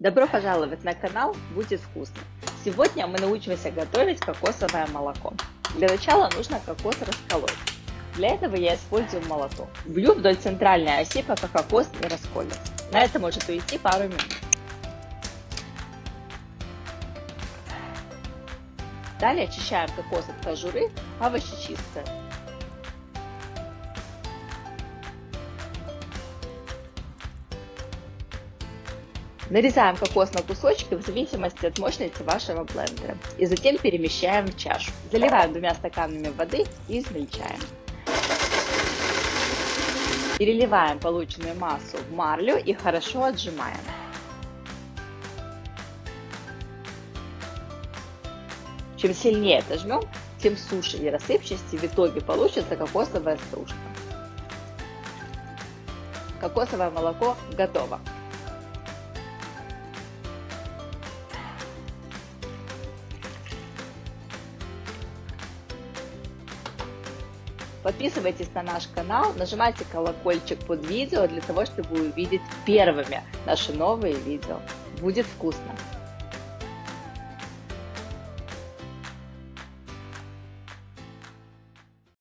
Добро пожаловать на канал «Будет вкусно». Сегодня мы научимся готовить кокосовое молоко. Для начала нужно кокос расколоть. Для этого я использую молоток. Бью вдоль центральной оси, пока кокос не расколется. На это может уйти пару минут. Далее очищаем кокос от кожуры овощечисткой. Нарезаем кокос на кусочки в зависимости от мощности вашего блендера и затем перемещаем в чашу. Заливаем 2 стаканами воды и измельчаем. Переливаем полученную массу в марлю и хорошо отжимаем. Чем сильнее отожмем, тем суше и рассыпчатее в итоге получится кокосовая стружка. Кокосовое молоко готово. Подписывайтесь на наш канал, нажимайте колокольчик под видео для того, чтобы увидеть первыми наши новые видео. Будет вкусно!